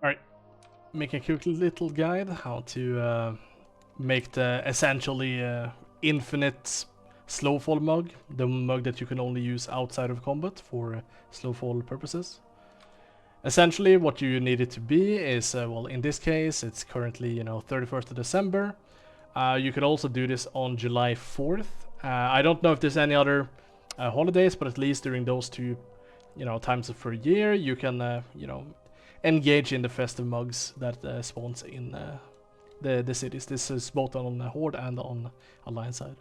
Alright, make a quick little guide how to make the essentially infinite Slowfall mug, the mug that you can only use outside of combat for Slowfall purposes. Essentially what you need it to be is, well, in this case it's currently 31st of December. You can also do this on July 4th. I don't know if there's any other holidays, but at least during those two times per year you can engage in the festive mugs that spawns in the cities. This is both on Horde and on Alliance side.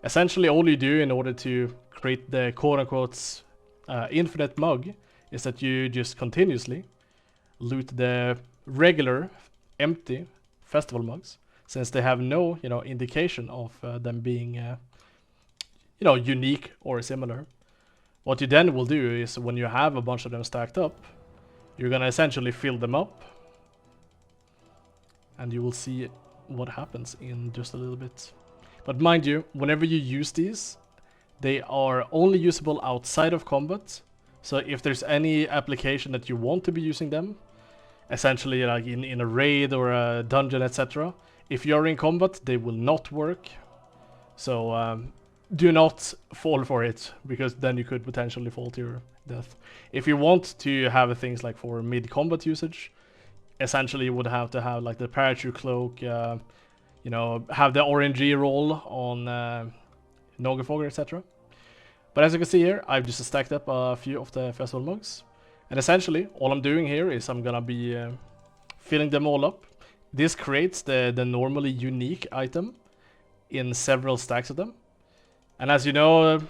Essentially all you do in order to create the quote-unquote infinite mug is that you just continuously loot the regular empty festival mugs, since they have no indication of them being unique or similar. What you then will do is, when you have a bunch of them stacked up, you're gonna essentially fill them up, and you will see what happens in just a little bit. But mind you, whenever you use these, they are only usable outside of combat. So if there's any application that you want to be using them, essentially like in a raid or a dungeon, etc., if you're in combat, they will not work. So do not fall for it, because then you could potentially fall to your death. If you want to have things like for mid-combat usage, essentially you would have to have like the parachute cloak, have the RNG roll on Nogafogger, etc. But as you can see here, I've just stacked up a few of the festival mugs. And essentially, all I'm doing here is I'm gonna be filling them all up. This creates the normally unique item in several stacks of them. And as you know,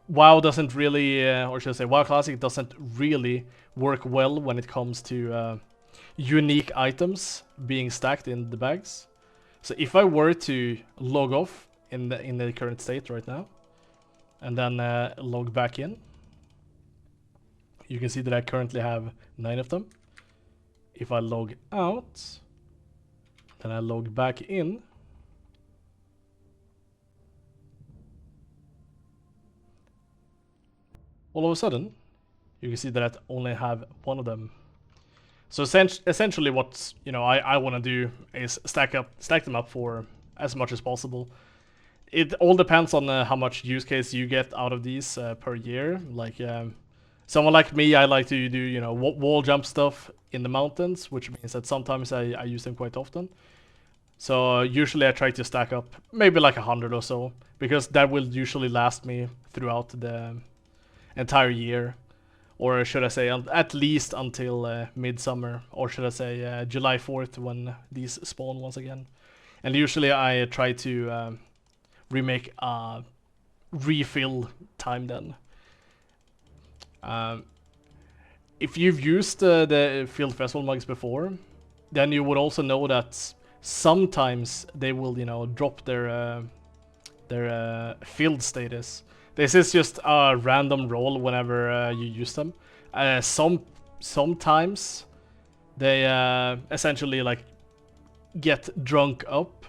WoW doesn't really, or should I say WoW Classic doesn't really work well when it comes to unique items being stacked in the bags. So if I were to log off in the current state right now, and then log back in, you can see that I currently have 9 of them. If I log out, then I log back in, all of a sudden, you can see that I only have 1 of them. So essentially what I want to do is stack them up for as much as possible. It all depends on how much use case you get out of these per year. Like someone like me, I like to do wall jump stuff in the mountains, which means that sometimes I use them quite often. So usually I try to stack up maybe like 100 or so, because that will usually last me throughout the entire year. Or should I say at least until midsummer, or should I say July 4th, when these spawn once again. And usually I try to remake a refill time then. If you've used the field festival mugs before, then you would also know that sometimes they will drop their field status. This is just a random roll whenever you use them. Sometimes they essentially like get drunk up.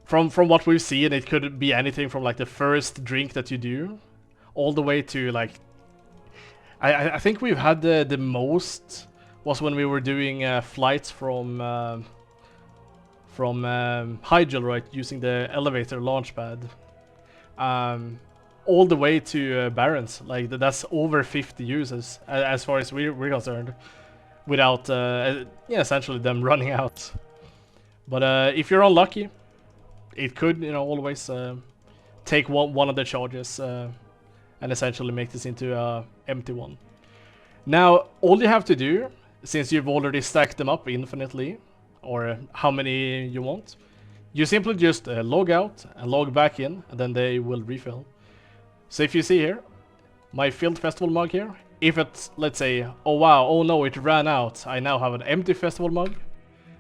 From what we've seen, it could be anything from like the first drink that you do, all the way to like I think we've had the most was when we were doing flights from Hyjal, right, using the elevator launch pad. All the way to Barons, like that's over 50 uses as far as we're concerned, without essentially them running out. But if you're unlucky, it could always take one of the charges and essentially make this into a empty one. Now all you have to do, since you've already stacked them up infinitely, or how many you want, you simply just log out and log back in, and then they will refill. So if you see here, my field festival mug here, if it's, let's say, oh wow, oh no, it ran out, I now have an empty festival mug.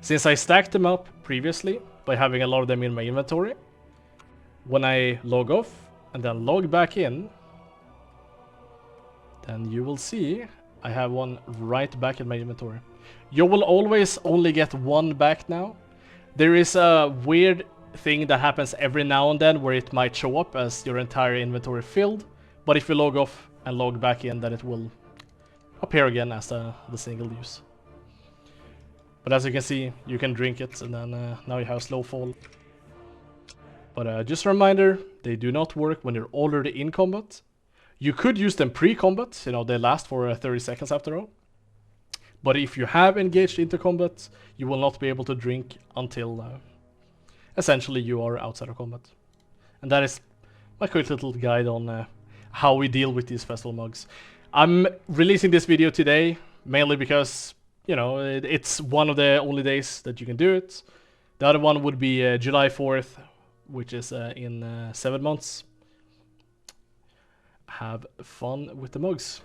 Since I stacked them up previously by having a lot of them in my inventory, when I log off and then log back in, then you will see I have one right back in my inventory. You will always only get 1 back now. There is a weird thing that happens every now and then where it might show up as your entire inventory filled, but if you log off and log back in, then it will appear again as the single use. But as you can see, you can drink it, and then now you have Slowfall. But just a reminder, they do not work when you're already in combat. You could use them pre-combat, you know, they last for 30 seconds after all. But if you have engaged into combat, you will not be able to drink until essentially you are outside of combat. And that is my quick little guide on how we deal with these festival mugs. I'm releasing this video today, mainly because, you know, it's one of the only days that you can do it. The other one would be July 4th, which is in 7 months. Have fun with the mugs.